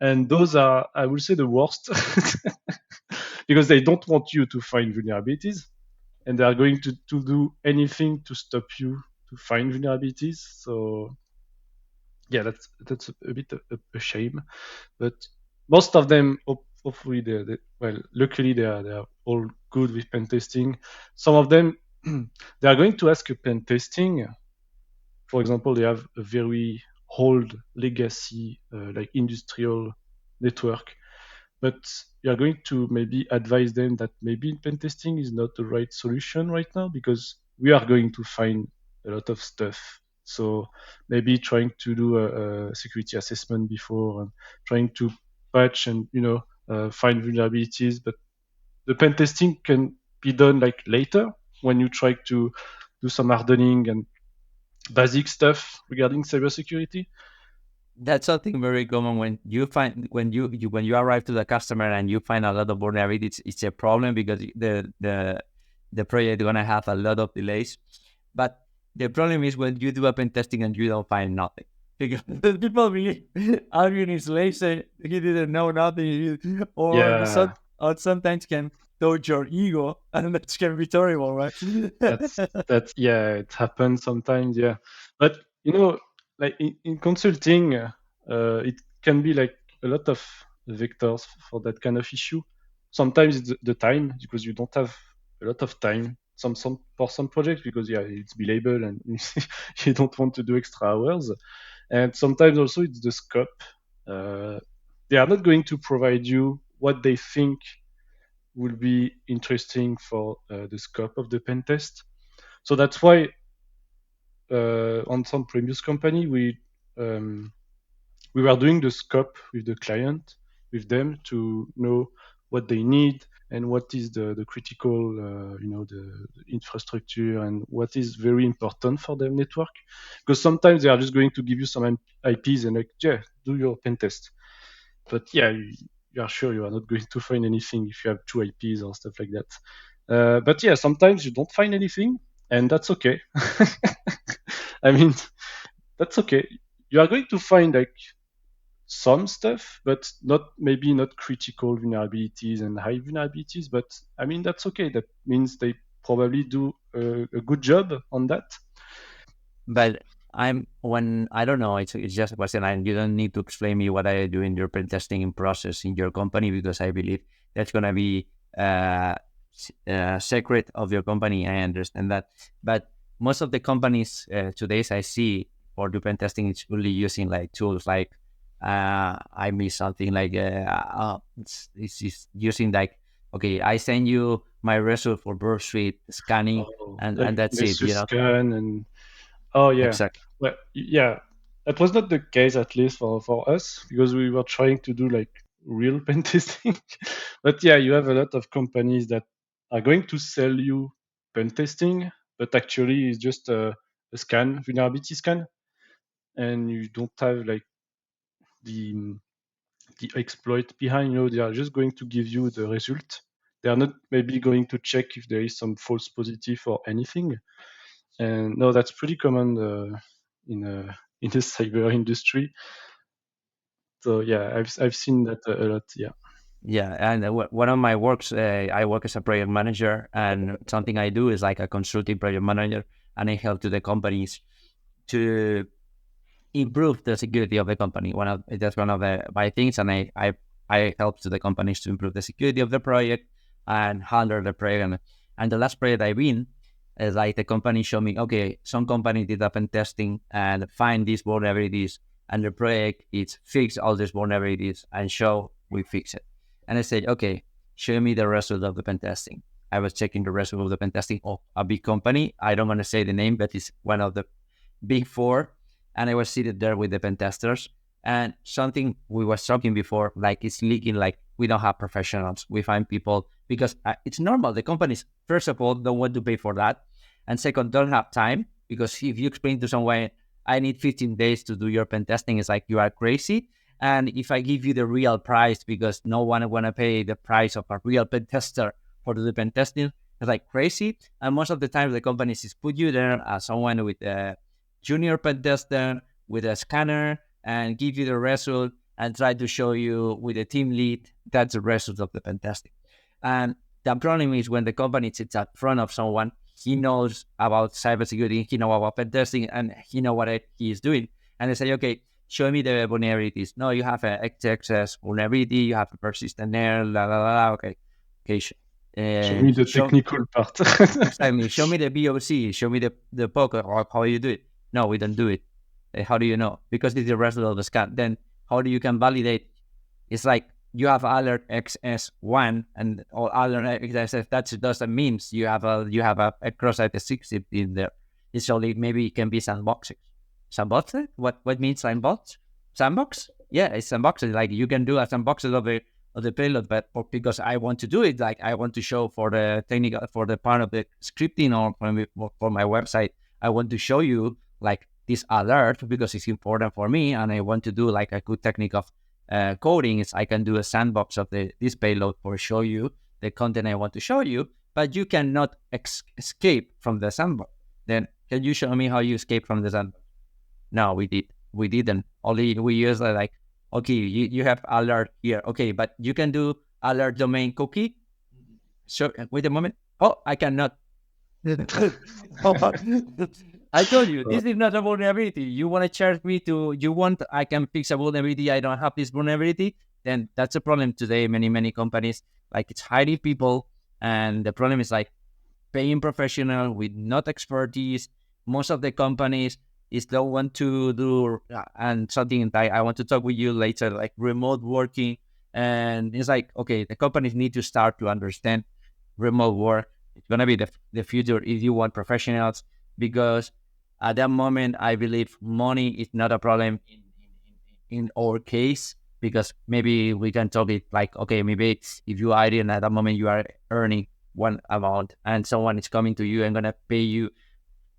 And those are, I would say, the worst because they don't want you to find vulnerabilities, and they are going to do anything to stop you to find vulnerabilities. So yeah, that's a bit a shame. But most of them, hopefully, well, luckily they are all good with pen testing. Some of them, they are going to ask a pen testing. For example, they have a very old legacy, like industrial network, but you are going to maybe advise them that maybe pen testing is not the right solution right now, because we are going to find a lot of stuff. So maybe trying to do a security assessment before, and trying to patch and find vulnerabilities. But the pen testing can be done like later, when you try to do some hardening and basic stuff regarding cybersecurity. That's something very common when you find when you arrive to the customer and you find a lot of vulnerabilities. It's a problem because the project is gonna have a lot of delays. But the problem is when you do a pen testing and you don't find nothing. Because the people believe Adrien is lazy, he didn't know nothing, Yeah, or sometimes can touch your ego, and that can be terrible, right? that's yeah, it happens sometimes. Yeah, but like in consulting, it can be like a lot of vectors for that kind of issue. Sometimes it's the time, because you don't have a lot of time. Some for some projects, because yeah, it's billable and you don't want to do extra hours. And sometimes also it's the scope. Uh, they are not going to provide you what they think will be interesting for the scope of the pen test. So that's why on some previous company we were doing the scope with the client, with them, to know what they need and what is the critical the infrastructure, and what is very important for their network. Because sometimes they are just going to give you some IPs and like, yeah, do your pen test. But yeah, you are sure you are not going to find anything if you have two IPs or stuff like that. But yeah, sometimes you don't find anything, and that's okay. I mean, that's okay. You are going to find like some stuff, but not critical vulnerabilities and high vulnerabilities. But I mean, that's okay. That means they probably do a good job on that. But I don't know, it's just a question, and you don't need to explain me what I do in your pen testing process in your company, because I believe that's gonna be secret of your company. I understand that, but most of the companies today I see for do pen testing, it's really using like tools like I miss something like it's using like, okay, I send you my result for birth rate scanning, Like and that's it, versus scan and yeah. Exactly. Well, yeah, that was not the case at least for us because we were trying to do like real pen testing. But yeah, you have a lot of companies that are going to sell you pen testing, but actually it's just a scan, vulnerability scan, and you don't have like the the exploit behind. They are just going to give you the result. They are not maybe going to check if there is some false positive or anything. And no, that's pretty common in in the cyber industry. So yeah, I've seen that a lot. Yeah. Yeah, and one of my works, I work as a project manager, and something I do is like a consulting project manager, and I help to the companies to improve the security of the company. That's one of my things, and I help to the companies to improve the security of the project and handle the project. And the last project I've been is like the company showed me, okay, some company did up in testing and find these vulnerabilities, and the project is fix all these vulnerabilities and show we fix it. And I said, okay, show me the result of the pen testing. I was checking the result of the pen testing of a big company. I don't want to say the name, but it's one of the big four, and I was seated there with the pen testers. And something we was talking before, like it's leaking, like we don't have professionals. We find people because it's normal. The companies, first of all, don't want to pay for that. And second, don't have time, because if you explain to someone, I need 15 days to do your pen testing, it's like you are crazy. And if I give you the real price, because no one want to pay the price of a real pen tester for the pen testing, it's like crazy. And most of the time, the companies is put you there as someone with a junior pen tester with a scanner and give you the result and try to show you with a team lead that's the result of the pen testing. And the problem is when the company sits in front of someone, he knows about cybersecurity, he knows about pen testing, and he knows what he is doing. And they say, okay, show me the vulnerabilities. No, you have a XXS vulnerability, you have a persistent error, la la la. Okay, okay. Show me the Show technical part. exactly. Show me the VOC. Show me the poker. Or how you do it. No, we don't do it. How do you know? Because it's the result of the scan. Then how do you can validate? It's like you have alert XS1 and all alert XS. That doesn't mean you have a cross-site 60 in there. It's only maybe it can be sandboxing. Sandboxing? What means sandbox? Sandbox? Yeah, it's sandboxing. Like you can do a sandboxing of the payload, but because I want to do it, like I want to show for the technical, for the part of the scripting or for my website, I want to show you like this alert because it's important for me, and I want to do like a good technique of coding. Is I can do a sandbox of this payload for show you the content I want to show you, but you cannot escape from the sandbox. Then can you show me how you escape from the sandbox? No, we didn't. Only we use like, okay, you have alert here. Okay, but you can do alert domain cookie. So wait a moment. Oh, I cannot. I told you this is not a vulnerability. You want to charge me to? You want I can fix a vulnerability? I don't have this vulnerability. Then that's a problem today. Many companies like it's hiring people, and the problem is like paying professional with not expertise. Most of the companies is don't want to do and something that I want to talk with you later, like remote working. And it's like, okay, the companies need to start to understand remote work. It's gonna be the future if you want professionals, because at that moment I believe money is not a problem in our case, because maybe we can talk it like, okay, maybe if you are in at that moment you are earning one amount and someone is coming to you and gonna pay you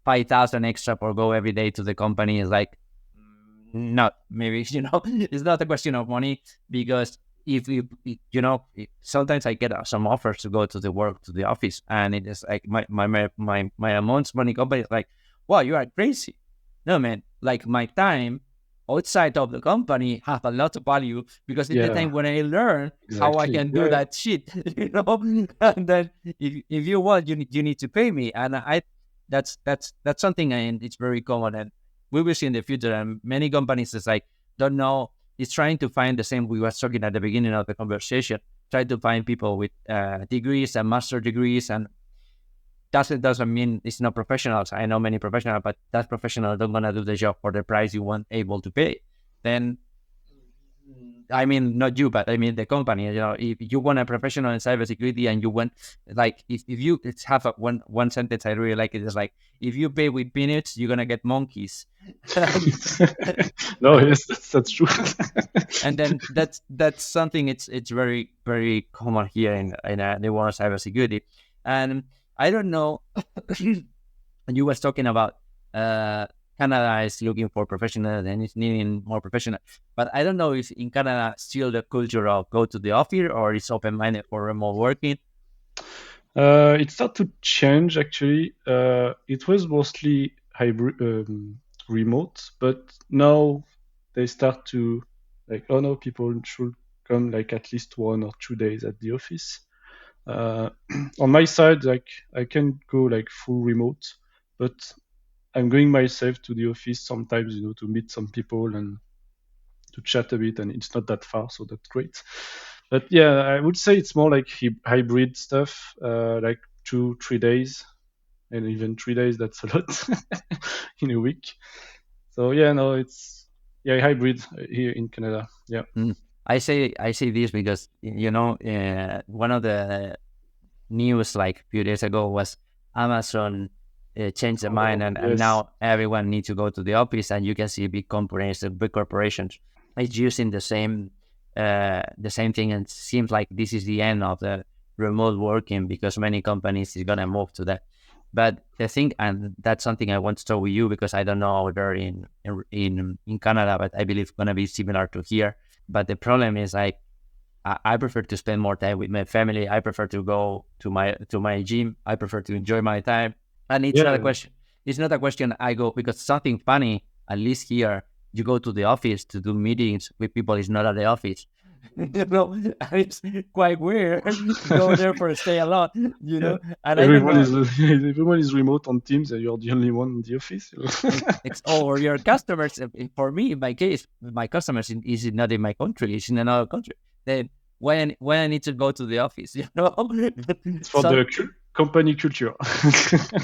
5,000 extra for go every day to the company, is like not maybe it's not a question of money, because if you sometimes I get some offers to go to the work to the office, and it is like my amount money company is like, wow, you are crazy. No man, like my time outside of the company have a lot of value, because it's the Yeah, time when I learn how I exactly. can do Yeah. that shit, and then if you want, you need to pay me. And that's something, and it's very common, and we will see in the future. And many companies is like don't know. It's trying to find the same we were talking at the beginning of the conversation. Try to find people with degrees and master degrees, and doesn't mean it's not professionals. I know many professionals, but that professional don't gonna do the job for the price you want able to pay. Then I mean, not you, but I mean the company. If you want a professional in cybersecurity and you want, like, if you it's have a one sentence I really like it is like, if you pay with peanuts, you're gonna get monkeys. No, yes, that's true. And then that's something it's very very common here in the world of cybersecurity. And I don't know. You was talking about Canada is looking for professionals and it's needing more professionals. But I don't know if in Canada still the culture of go to the office or it's open minded for remote working. It started to change actually. It was mostly hybrid, remote, but now they start to like, oh no, people should come like at least 1 or 2 days at the office. On my side, like I can go like full remote, but I'm going myself to the office sometimes, to meet some people and to chat a bit, and it's not that far, so that's great. But yeah, I would say it's more like hybrid stuff, like 2 3 days, and even 3 days. That's a lot in a week. So yeah, no, it's hybrid here in Canada. Yeah. I say this because one of the news like a few days ago was Amazon changed their mind, and Yes. now everyone needs to go to the office, and you can see big companies and big corporations it's using the same thing, and it seems like this is the end of the remote working because many companies is gonna move to that. But the thing, and that's something I want to talk with you because I don't know whether in Canada, but I believe it's gonna be similar to here. But the problem is like I prefer to spend more time with my family. I prefer to go to my gym. I prefer to enjoy my time. And it's not a question. It's not a question I go because something funny, at least here, you go to the office to do meetings with people is not at the office. It's quite weird. Go there for stay a lot, And everyone I don't know. everyone is remote on Teams, and you're the only one in the office. It's or your customers. For me, in my case, my customers is not in my country. It's in another country. Then when I need to go to the office, It's for the company culture.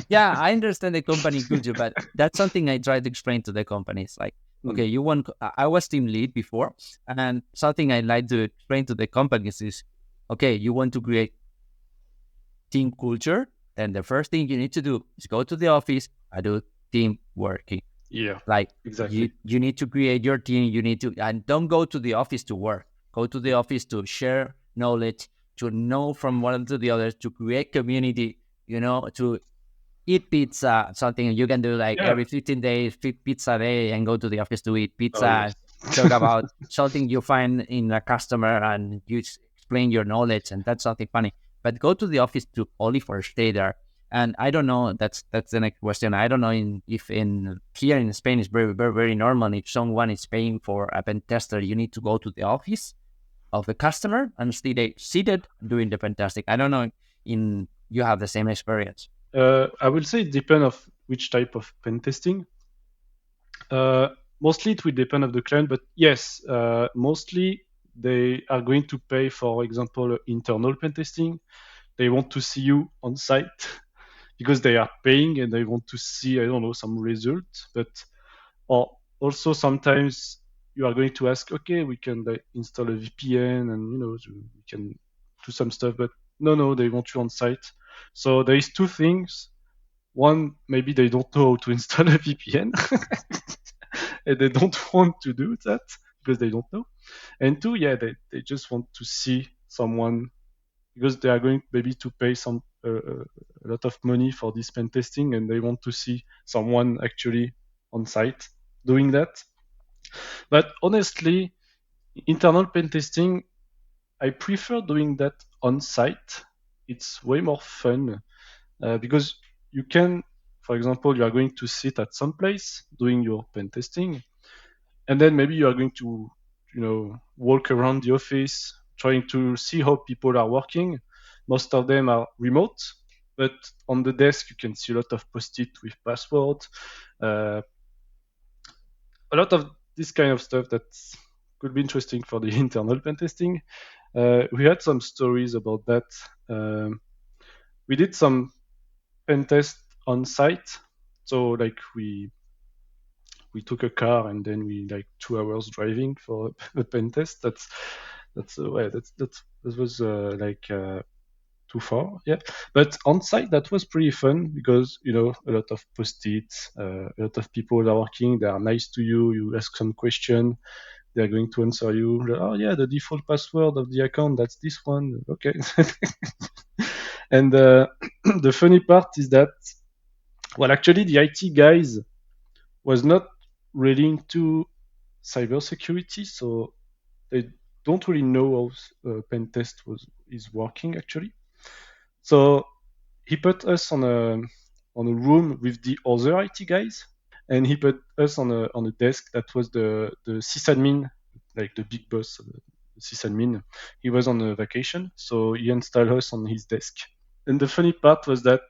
Yeah, I understand the company culture, but that's something I try to explain to the companies. Like, okay, I was team lead before, and something I like to explain to the companies is, okay, you want to create team culture, then the first thing you need to do is go to the office and do team working. Yeah, like exactly. You need to create your team. You need to, and don't go to the office to work. Go to the office to share knowledge, to know from one to the other, to create community. To eat pizza, something you can do like every 15 days, pizza day, and go to the office to eat pizza. Oh, yes. Talk about something you find in a customer, and you explain your knowledge, and that's something funny. But go to the office to only for stay there. And I don't know. That's the next question. I don't know if in here in Spain it's very very very normal. If someone is paying for a pen tester, you need to go to the office of the customer and stay seated doing the pen testing. I don't know. You have the same experience. I will say it depends of which type of pen testing. Mostly it will depend on the client, but yes, mostly they are going to pay, for example, internal pen testing. They want to see you on site because they are paying and they want to see, I don't know, some result. But or also sometimes you are going to ask, okay, we can install a VPN and we can do some stuff, but no, they want you on site. So there is two things. One, maybe they don't know how to install a VPN and they don't want to do that because they don't know. And two, yeah, they just want to see someone because they are going maybe to pay a lot of money for this pen testing, and they want to see someone actually on site doing that. But honestly, internal pen testing, I prefer doing that on site. It's way more fun because you can, for example, you are going to sit at some place doing your pen testing, and then maybe you are going to, walk around the office trying to see how people are working. Most of them are remote, but on the desk you can see a lot of post-it with password, a lot of this kind of stuff that could be interesting for the internal pen testing. We had some stories about that. We did some pen test on site. So like we took a car and then we like 2 hours driving for a pen test. That was too far. Yeah, but on site that was pretty fun because a lot of post-its, a lot of people are working. They are nice to you. You ask some question, they are going to answer you. Oh yeah, the default password of the account, that's this one. Okay. And the funny part is that, well, actually, the IT guys was not really into cybersecurity, so they don't really know how pen test is working actually. So he put us on a room with the other IT guys, and he put us on a desk that was the sysadmin, like the big boss, the sysadmin. He was on a vacation, so he installed us on his desk. And the funny part was that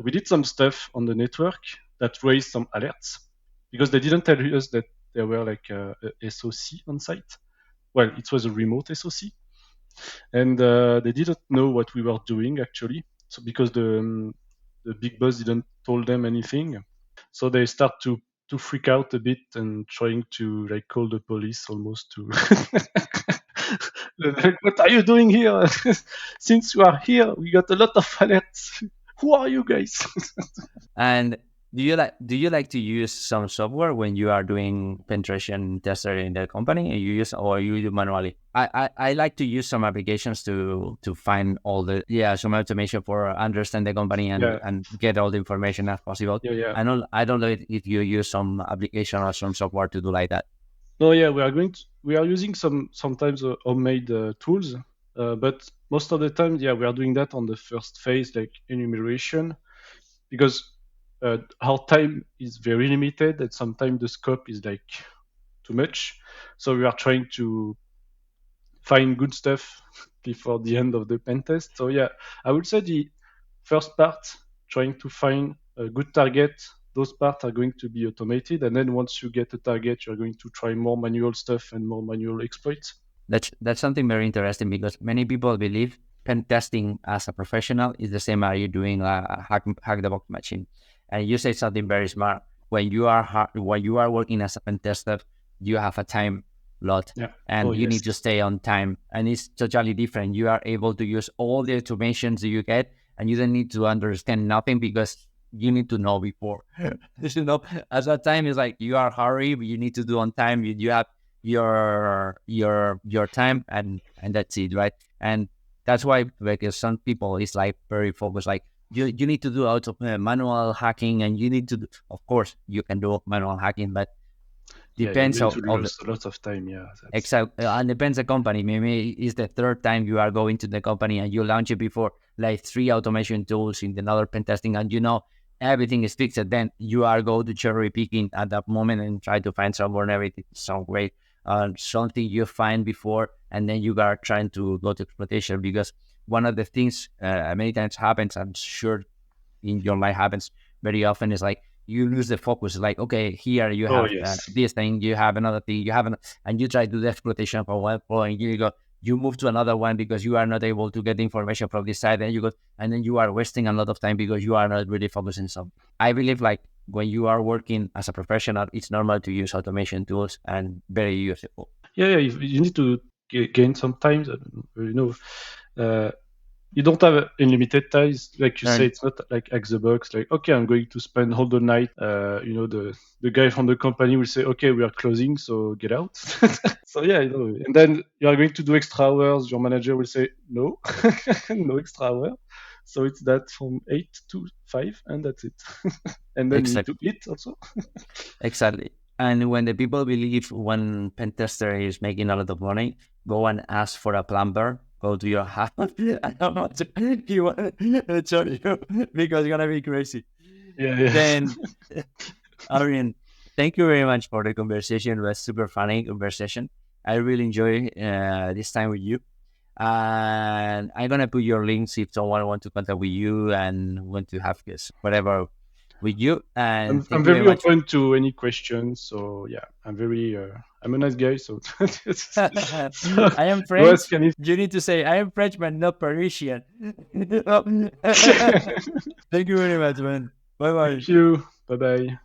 we did some stuff on the network that raised some alerts because they didn't tell us that there were like a SOC on site. Well, it was a remote SOC, and they didn't know what we were doing actually. So because the big boss didn't told them anything, so they start to freak out a bit and trying to like call the police almost to like, what are you doing here? Since you are here, we got a lot of alerts. Who are you guys? And do you like to use some software when you are doing penetration tester in the company? You use or you do manually? I like to use some applications to find all the some automation for understand the company Yeah, and get all the information as possible. yeah, yeah. I don't know if you use some application or some software to do like that. No, yeah, we are using sometimes homemade tools, but most of the time, yeah, we are doing that on the first phase, like enumeration, because our time is very limited, and sometimes the scope is like too much. So we are trying to find good stuff before the end of the pen test. So yeah, I would say the first part, trying to find a good target, those parts are going to be automated. And then once you get a target, you're going to try more manual stuff and more manual exploits. That's something very interesting because many people believe pen testing as a professional is the same as you doing a hack the box machine. And you say something very smart. When you are working as a pen tester, you have a time lot Yeah. Oh, and you yes. need to stay on time. And it's totally different. You are able to use all the automations you get, and you don't need to understand nothing because you need to know before. You know, at that time it's like you are hurry, but you need to do on time. You have your time and that's it, right? And that's why because some people is like very focused, like you need to do manual hacking, and you need to do, of course you can do manual hacking, but Yeah, you're depends going to of the lose a lot of time. Yeah, that's exact and depends the company. Maybe it's the third time you are going to the company and you launch it before like 3 automation tools in another pen testing, and everything is fixed. Then you are go to cherry picking at that moment and try to find some vulnerability, some way, something you find before, and then you are trying to go to exploitation because one of the things many times happens. I'm sure in your life happens very often is like you lose the focus. Like, okay, here you oh have yes. this thing, you have another thing, and you try to do the exploitation for one point, you move to another one because you are not able to get the information from this side, and and then you are wasting a lot of time because you are not really focusing something. I believe like when you are working as a professional, it's normal to use automation tools and very useful. Yeah, yeah. You need to gain some time. Uh, you don't have unlimited ties, like you say. And It's not like hack the box. Like, okay, I'm going to spend all the night. The guy from the company will say, okay, we are closing, so get out. So yeah, and then you are going to do extra hours. Your manager will say no, no extra hour. So it's that from 8 to 5, and that's it. And then you need to eat also. exactly. And when the people believe one pen tester is making a lot of money, go and ask for a plumber. Go to your house. I don't know what you want to tell you because it's gonna be crazy. Yeah, yeah. Then, Adrien, thank you very much for the conversation. It was super funny conversation. I really enjoy this time with you. And I'm gonna put your links if someone want to contact with you and want to have this whatever with you. And I'm thank you very very much. open to any questions. So yeah, I'm a nice guy. So, so I am go French. ask anything. You need to say I am French, but not Parisian. Thank you very much, man. Bye bye. Thank you. Bye bye.